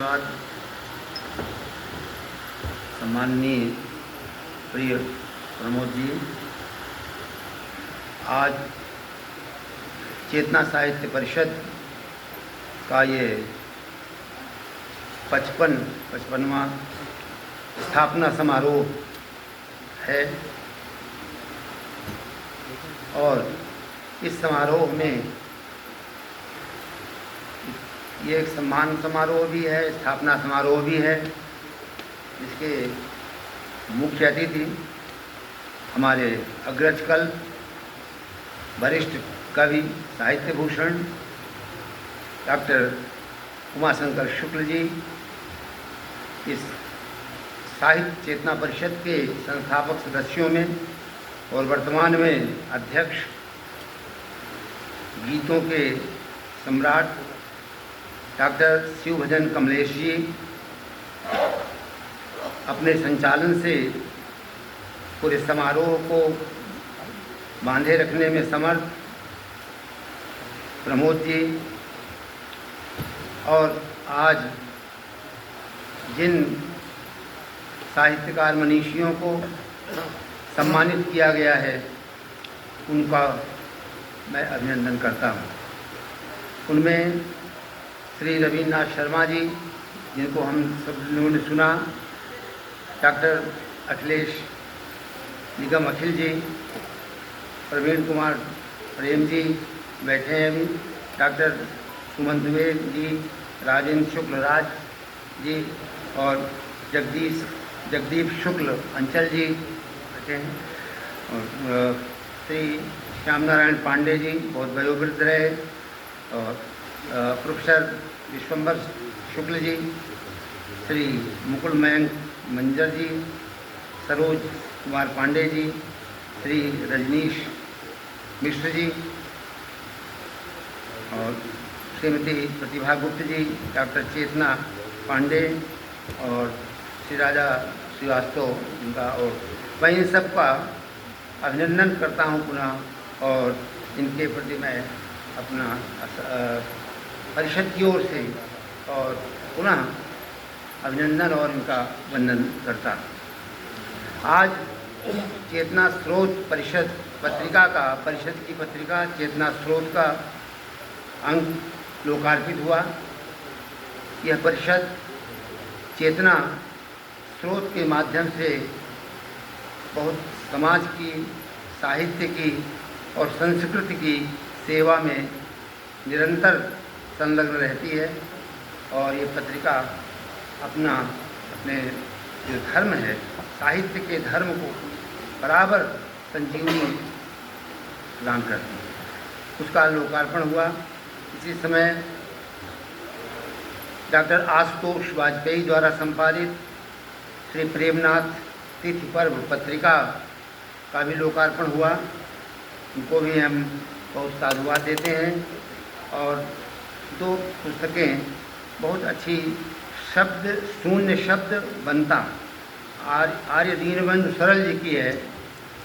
धन्यवाद। सम्माननीय प्रिय प्रमोद जी, आज चेतना साहित्य परिषद का ये 55वां स्थापना समारोह है और इस समारोह में ये एक सम्मान समारोह भी है, स्थापना समारोह भी है। इसके मुख्य अतिथि हमारे अग्रज कल वरिष्ठ कवि साहित्य भूषण डॉक्टर उमाशंकर शुक्ल जी, इस साहित्य चेतना परिषद के संस्थापक सदस्यों में और वर्तमान में अध्यक्ष, गीतों के सम्राट डॉक्टर शिवभजन कमलेश जी, अपने संचालन से पूरे समारोह को बांधे रखने में समर्थ प्रमोद जी, और आज जिन साहित्यकार मनीषियों को सम्मानित किया गया है उनका मैं अभिनंदन करता हूँ। उनमें श्री रवीन्द्रनाथ शर्मा जी, जिनको हम सब लोगों ने सुना, डॉक्टर अखिलेश निगम अखिल जी, प्रवीण कुमार प्रेम जी बैठे हैं अभी, डॉक्टर सुमन दुबे जी, राजेंद्र शुक्ल राज जी और जगदीप शुक्ल अंचल जी बैठे हैं, और श्री श्याम नारायण पांडे जी बहुत वयोवृद्ध रहे, और प्रोफेसर विश्वम्बर शुक्ल जी, श्री मुकुल मयंक मंजर जी, सरोज कुमार पांडे जी, श्री रजनीश मिश्र जी और श्रीमती प्रतिभा गुप्त जी, डॉक्टर चेतना पांडे और श्री राजा श्रीवास्तव इनका, और मैं इन सब का अभिनंदन करता हूँ पुनः, और इनके प्रति मैं अपना परिषद की ओर से और पुनः अभिनंदन और इनका वंदन करता हूँ। आज चेतना स्रोत परिषद पत्रिका का, परिषद की पत्रिका चेतना स्रोत का अंक लोकार्पित हुआ। यह परिषद चेतना स्रोत के माध्यम से बहुत समाज की, साहित्य की और संस्कृति की सेवा में निरंतर संलग्न रहती है, और ये पत्रिका अपने जो धर्म है, साहित्य के धर्म को बराबर संजीवनी प्रदान करती है। उसका लोकार्पण हुआ। इसी समय डॉक्टर आशुतोष वाजपेयी द्वारा संपादित श्री प्रेमनाथ तिथि पर्व पत्रिका का भी लोकार्पण हुआ। उनको भी हम बहुत साधुवाद देते हैं। और दो पुस्तकें बहुत अच्छी, शब्द शून्य शब्द बनता, आर्य दीनबंधु सरल जी की है,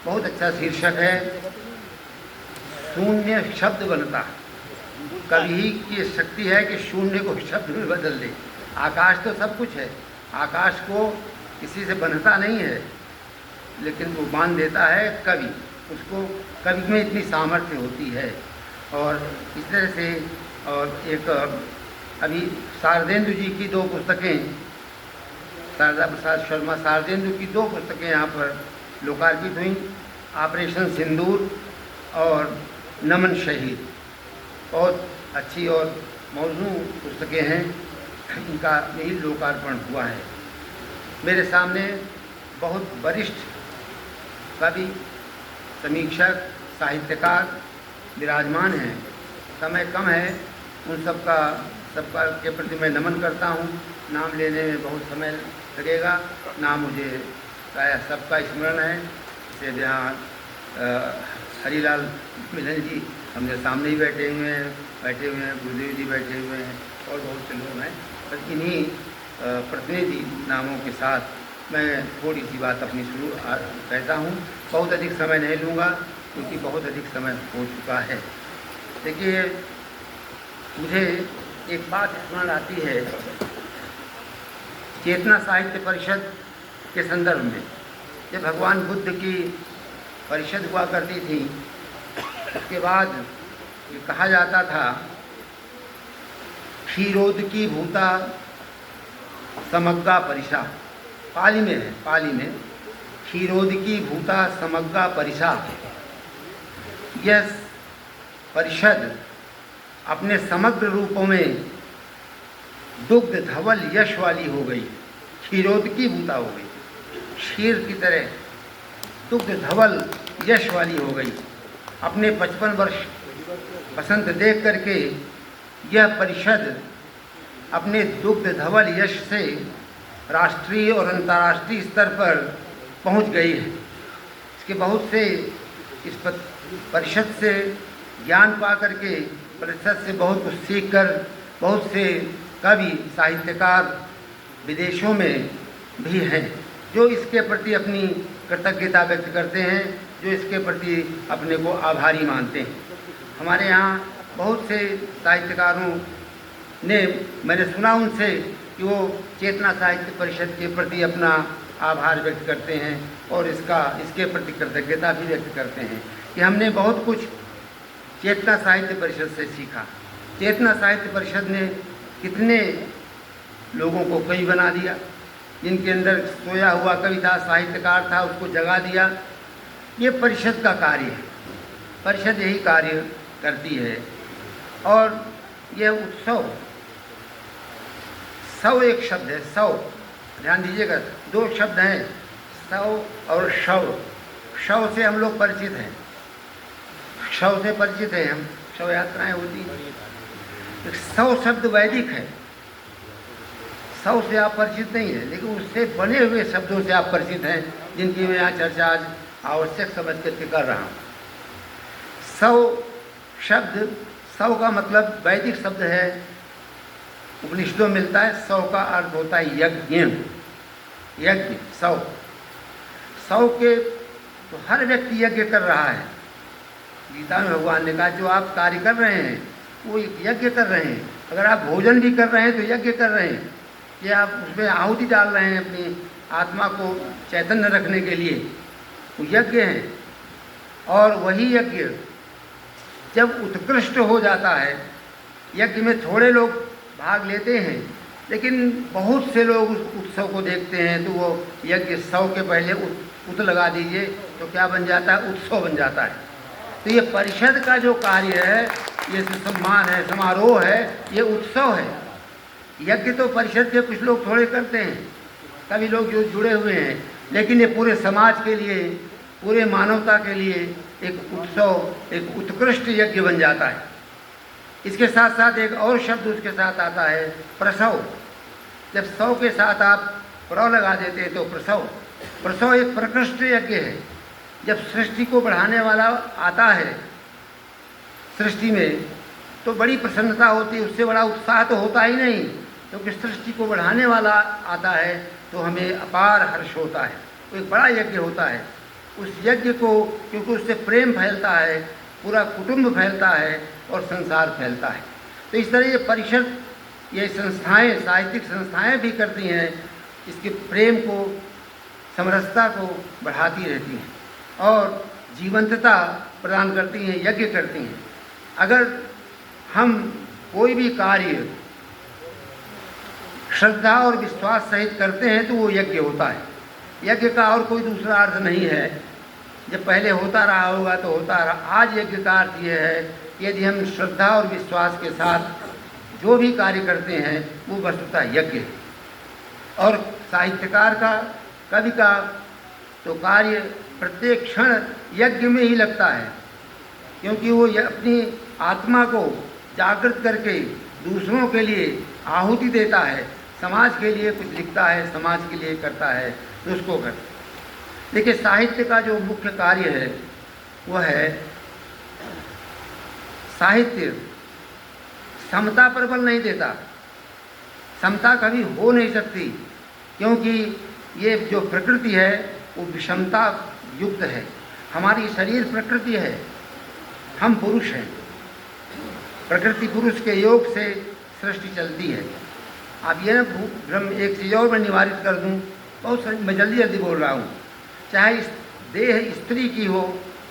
बहुत अच्छा शीर्षक है, शून्य शब्द बनता। कवि की शक्ति है कि शून्य को शब्द में बदल दे। आकाश तो सब कुछ है, आकाश को किसी से बनता नहीं है, लेकिन वो बांध देता है कवि, उसको कवि में इतनी सामर्थ्य होती है। और इस तरह से, और एक अभी शारदेंदु जी की दो पुस्तकें, शारदा प्रसाद शर्मा शारदेंदु की दो पुस्तकें यहाँ पर लोकार्पित हुई, ऑपरेशन सिंदूर और नमन शहीद। बहुत अच्छी और मौजूद पुस्तकें हैं, इनका यही लोकार्पण हुआ है। मेरे सामने बहुत वरिष्ठ कवि, समीक्षक, साहित्यकार विराजमान हैं। समय कम है, उन सबका के प्रति मैं नमन करता हूँ। नाम लेने में बहुत समय लगेगा, नाम मुझे प्रायः सबका स्मरण है। जैसे जहाँ हरीलाल मिलन जी हमने सामने ही बैठे हुए हैं, गुरुदेव जी बैठे हुए हैं और बहुत से लोग हैं। पर इन्हीं प्रतिनिधि नामों के साथ मैं थोड़ी सी बात अपनी शुरू कहता हूँ। बहुत अधिक समय नहीं लूँगा क्योंकि बहुत अधिक समय हो चुका है। देखिए, मुझे एक बात स्मरण आती है चेतना साहित्य परिषद के संदर्भ में, जब भगवान बुद्ध की परिषद हुआ करती थी, उसके बाद ये कहा जाता था क्षीरोदकी भूता समग्गा परिषा, पाली में है, पाली में क्षीरोदकी भूता समग्गा परिषा। यह परिषद अपने समग्र रूपों में दुग्ध धवल यश वाली हो गई, क्षीरोदकी भूता हो गई, क्षीर की तरह दुग्ध धवल यश वाली हो गई। अपने 55 वर्ष बसंत देख करके यह परिषद अपने दुग्ध धवल यश से राष्ट्रीय और अंतर्राष्ट्रीय स्तर पर पहुंच गई है। इसके बहुत से इस परिषद से ज्ञान पा करके, परिषद से बहुत कुछ सीख कर बहुत से कवि साहित्यकार विदेशों में भी हैं जो इसके प्रति अपनी कृतज्ञता व्यक्त करते हैं, जो इसके प्रति अपने को आभारी मानते हैं। हमारे यहाँ बहुत से साहित्यकारों ने, मैंने सुना उनसे कि वो चेतना साहित्य परिषद के प्रति अपना आभार व्यक्त करते हैं और इसके प्रति कृतज्ञता भी व्यक्त करते हैं कि हमने बहुत कुछ चेतना साहित्य परिषद से सीखा। चेतना साहित्य परिषद ने कितने लोगों को कवि बना दिया, जिनके अंदर सोया हुआ कवि था, साहित्यकार था, उसको जगा दिया। ये परिषद का कार्य है, परिषद यही कार्य करती है। और यह उत्सव, सौ एक शब्द है, सौ, ध्यान दीजिएगा, दो शब्द हैं, सौ और शव। शव से हम लोग परिचित हैं, शव से परिचित हैं हम, शव यात्राएं होती हैं। सौ शब्द वैदिक है, सौ से आप परिचित नहीं है, लेकिन उससे बने हुए शब्दों से आप परिचित हैं, जिनकी मैं यहाँ चर्चा आज आवश्यक समझ करके कर रहा हूँ। सौ शब्द, सौ का मतलब वैदिक शब्द है, उपनिषदों में मिलता है। सौ का अर्थ होता है यज्ञ, यज्ञ, सौ। सौ के तो हर व्यक्ति यज्ञ कर रहा है। गीता में भगवान ने कहा जो आप कार्य कर रहे हैं वो यज्ञ कर रहे हैं। अगर आप भोजन भी कर रहे हैं तो यज्ञ कर रहे हैं, कि आप उसमें आहुति डाल रहे हैं अपनी आत्मा को चैतन्य रखने के लिए, वो यज्ञ है। और वही यज्ञ जब उत्कृष्ट हो जाता है, यज्ञ में थोड़े लोग भाग लेते हैं लेकिन बहुत से लोग उस उत्सव को देखते हैं, तो वो यज्ञ 100 के पहले उत लगा दीजिए तो क्या बन जाता है, उत्सव बन जाता है। तो ये परिषद का जो कार्य है, ये सम्मान है, समारोह है, ये उत्सव है। यज्ञ तो परिषद के कुछ लोग थोड़े करते हैं, कभी लोग जो जुड़े हुए हैं, लेकिन ये पूरे समाज के लिए, पूरे मानवता के लिए एक उत्सव, एक उत्कृष्ट यज्ञ बन जाता है। इसके साथ साथ एक और शब्द उसके साथ आता है, प्रसव। जब 100 के साथ आप प्र लगा देते हैं तो प्रसव। प्रसव एक प्रकृष्ट यज्ञ है। जब सृष्टि को बढ़ाने वाला आता है सृष्टि में तो बड़ी प्रसन्नता होती है, उससे बड़ा उत्साह तो होता ही नहीं, क्योंकि सृष्टि को बढ़ाने वाला आता है तो हमें अपार हर्ष होता है। तो एक बड़ा यज्ञ होता है। उस यज्ञ को, क्योंकि उससे प्रेम फैलता है, पूरा कुटुंब फैलता है और संसार फैलता है। तो इस तरह ये परिषद, ये संस्थाएं, साहित्यिक संस्थाएं भी करती हैं, इसके प्रेम को, समरसता को बढ़ाती रहती हैं और जीवंतता प्रदान करती हैं, यज्ञ करती हैं। अगर हम कोई भी कार्य श्रद्धा और विश्वास सहित करते हैं तो वो यज्ञ होता है। यज्ञ का और कोई दूसरा अर्थ नहीं है। जब पहले होता रहा होगा तो होता रहा। आज यज्ञ का अर्थ ये है कि यदि हम श्रद्धा और विश्वास के साथ जो भी कार्य करते हैं वो वस्तुतः यज्ञ है। और साहित्यकार का, कवि का तो कार्य प्रत्येक क्षण यज्ञ में ही लगता है, क्योंकि वो अपनी आत्मा को जागृत करके दूसरों के लिए आहुति देता है, समाज के लिए कुछ लिखता है, समाज के लिए करता है, तो उसको करता है। देखिए, साहित्य का जो मुख्य कार्य है वो है, साहित्य समता पर बल नहीं देता। समता कभी हो नहीं सकती, क्योंकि ये जो प्रकृति है वो विषमता युक्त है। हमारी शरीर प्रकृति है, हम पुरुष हैं। प्रकृति पुरुष के योग से सृष्टि चलती है। आप ये ना भ्रम, एक चीज़ और मैं निवारित कर दूं, मैं जल्दी जल्दी बोल रहा हूँ। चाहे इस देह स्त्री की हो,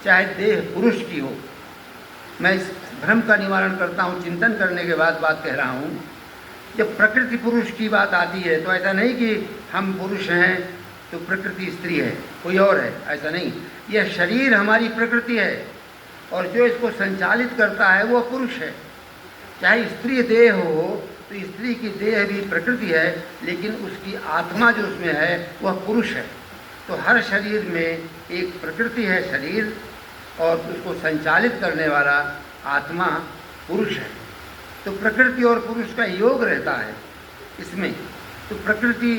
चाहे देह पुरुष की हो, मैं इस भ्रम का निवारण करता हूँ, चिंतन करने के बाद बात कह रहा हूँ। जब प्रकृति पुरुष की बात आती है तो ऐसा नहीं कि हम पुरुष हैं तो प्रकृति स्त्री है, कोई और है, ऐसा नहीं। यह शरीर हमारी प्रकृति है और जो इसको संचालित करता है वो पुरुष है। चाहे स्त्री देह हो तो स्त्री की देह भी प्रकृति है, लेकिन उसकी आत्मा जो उसमें है वह पुरुष है। तो हर शरीर में एक प्रकृति है शरीर, और उसको संचालित करने वाला आत्मा पुरुष है। तो प्रकृति और पुरुष का योग रहता है इसमें। तो प्रकृति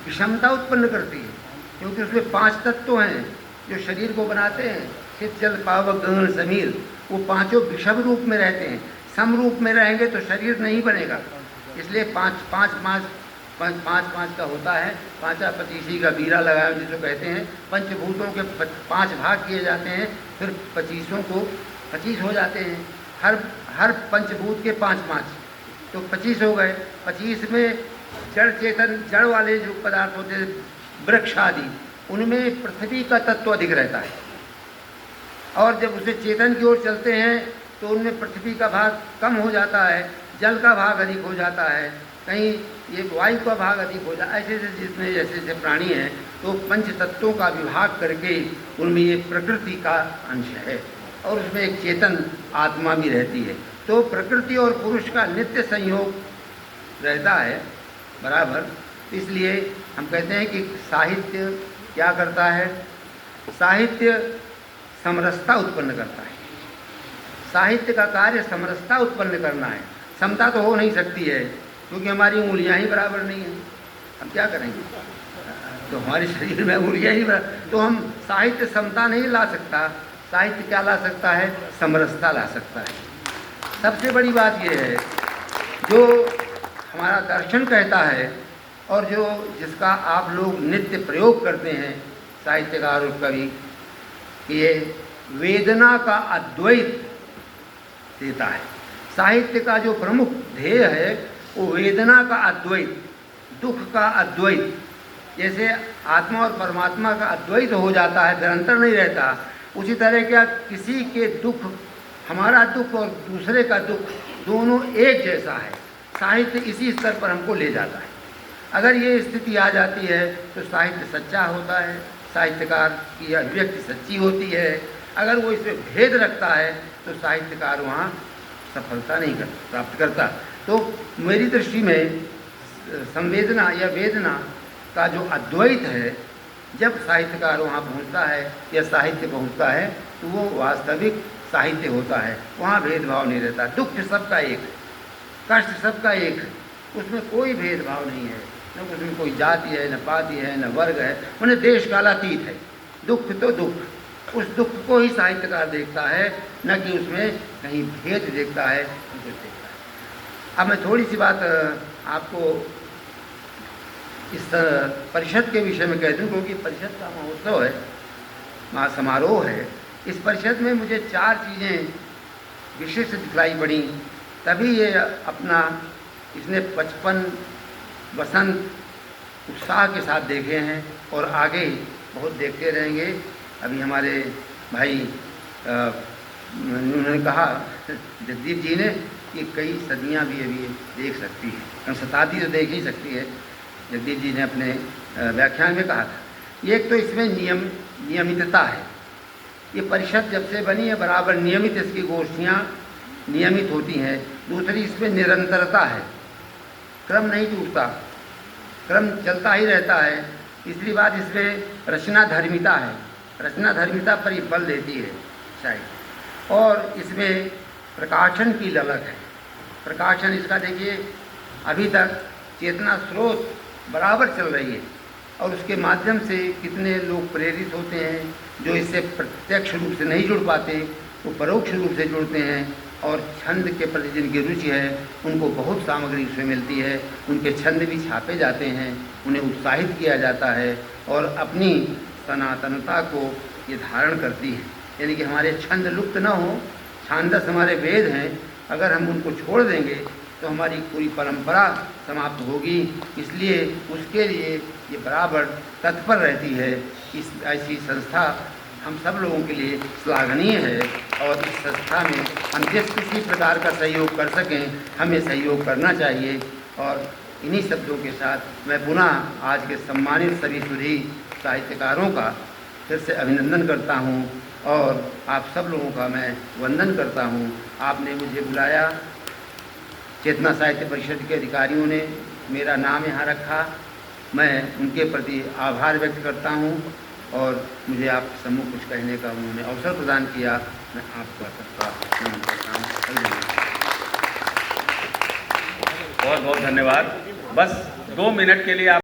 विषमता उत्पन्न करती है, क्योंकि उसमें 5 तत्व हैं जो शरीर को बनाते हैं, चित्त जल पावक गगन समीर। वो पांचों विषम रूप में रहते हैं, सम रूप में रहेंगे तो शरीर नहीं बनेगा। इसलिए 5 का होता है, 5 25 का बीरा लगाया जिसको कहते हैं। पंचभूतों के 5 भाग किए जाते हैं, फिर 25 को 25 हो जाते हैं। हर पंचभूत के 5 तो 25 हो गए। 25 में जड़ चेतन, जड़ वाले जो पदार्थ होते हैं वृक्ष आदि, उनमें पृथ्वी का तत्व अधिक रहता है, और जब उसे चेतन की ओर चलते हैं तो उनमें पृथ्वी का भाग कम हो जाता है, जल का भाग अधिक हो जाता है, कहीं ये वायु का भाग अधिक हो जाता है। ऐसे ऐसे जितने जैसे जैसे प्राणी हैं तो पंच तत्वों का विभाग करके उनमें ये प्रकृति का अंश है, और उसमें एक चेतन आत्मा भी रहती है। तो प्रकृति और पुरुष का नित्य संयोग रहता है बराबर। इसलिए हम कहते हैं कि साहित्य क्या करता है? साहित्य समरसता उत्पन्न करता है। साहित्य का कार्य समरसता उत्पन्न करना है। समता तो हो नहीं सकती है, क्योंकि हमारी उंगलियां ही बराबर नहीं हैं। हम क्या करेंगे? तो हमारे शरीर में उंगलियां ही बराबर, तो हम साहित्य समता नहीं ला सकता। साहित्य क्या ला सकता है? समरसता ला सकता है। सबसे बड़ी बात यह है, जो हमारा दर्शन कहता है और जो जिसका आप लोग नित्य प्रयोग करते हैं साहित्यकार और कवि, ये वेदना का अद्वैत देता है। साहित्य का जो प्रमुख ध्येय है वो वेदना का अद्वैत, दुख का अद्वैत। जैसे आत्मा और परमात्मा का अद्वैत हो जाता है, निरंतर नहीं रहता, उसी तरह क्या किसी के दुख, हमारा दुख और दूसरे का दुख दोनों एक जैसा है। साहित्य इसी स्तर पर हमको ले जाता है। अगर ये स्थिति आ जाती है तो साहित्य सच्चा होता है, साहित्यकार की अभिव्यक्ति सच्ची होती है। अगर वो इसमें भेद रखता है तो साहित्यकार वहाँ सफलता नहीं प्राप्त करता। तो मेरी दृष्टि में संवेदना या वेदना का जो अद्वैत है, जब साहित्यकार वहाँ पहुँचता है या साहित्य पहुँचता है तो वो वास्तविक साहित्य होता है। वहाँ भेदभाव नहीं रहता। दुख सबका एक, कष्ट सबका एक, उसमें कोई भेदभाव नहीं है। न उसमें कोई जाति है, न पाति है, न वर्ग है, उन्हें देश कालातीत है। दुख तो दुख, उस दुख को ही साहित्यकार देखता है, न कि उसमें कहीं भेद देखता है, कुछ देखता है। अब मैं थोड़ी सी बात आपको इस परिषद के विषय में कह दूं, क्योंकि परिषद का महोत्सव है, महासमारोह है। इस परिषद में मुझे 4 चीज़ें विशिष्ट दिखलाई पड़ी, तभी ये अपना इसने 55 वसंत उत्साह के साथ देखे हैं और आगे बहुत देखते रहेंगे। अभी हमारे भाई उन्होंने कहा, जगदीप जी ने, कि कई सदियां भी अभी देख सकती है, हम शताब्दी तो देख ही सकती है। जगदीप जी ने अपने व्याख्यान में कहा था। एक तो इसमें नियमितता है। ये परिषद जब से बनी है बराबर नियमित इसकी गोष्ठियाँ नियमित होती हैं। दूसरी, इसमें निरंतरता है, क्रम नहीं टूटता, क्रम चलता ही रहता है। तीसरी बात, इसमें रचना धर्मिता है, रचना धर्मिता पर ही बल देती है शायद। और इसमें प्रकाशन की ललक है। प्रकाशन इसका देखिए, अभी तक चेतना स्रोत बराबर चल रही है और उसके माध्यम से कितने लोग प्रेरित होते हैं। जो इससे प्रत्यक्ष रूप से नहीं जुड़ पाते वो परोक्ष रूप से जुड़ते हैं, और छंद के प्रति जिनकी रुचि है उनको बहुत सामग्री उसमें मिलती है। उनके छंद भी छापे जाते हैं, उन्हें उत्साहित किया जाता है और अपनी सनातनता को ये धारण करती है। यानी कि हमारे छंद लुप्त न हो। छांदस हमारे वेद हैं, अगर हम उनको छोड़ देंगे तो हमारी पूरी परंपरा समाप्त होगी। इसलिए उसके लिए ये बराबर तत्पर रहती है। इस ऐसी संस्था हम सब लोगों के लिए श्लाघनीय है और इस संस्था में हम जिस किसी प्रकार का सहयोग कर सकें हमें सहयोग करना चाहिए। और इन्हीं शब्दों के साथ मैं पुनः आज के सम्मानित सभी सुधी साहित्यकारों का फिर से अभिनंदन करता हूँ और आप सब लोगों का मैं वंदन करता हूँ। आपने मुझे बुलाया, चेतना साहित्य परिषद के अधिकारियों ने मेरा नाम यहाँ रखा, मैं उनके प्रति आभार व्यक्त करता हूँ और मुझे आप सम्मुख कुछ कहने का उन्होंने अवसर प्रदान किया। मैं आपका सबका नमन करता हूँ। बहुत बहुत धन्यवाद। बस 2 मिनट के लिए आप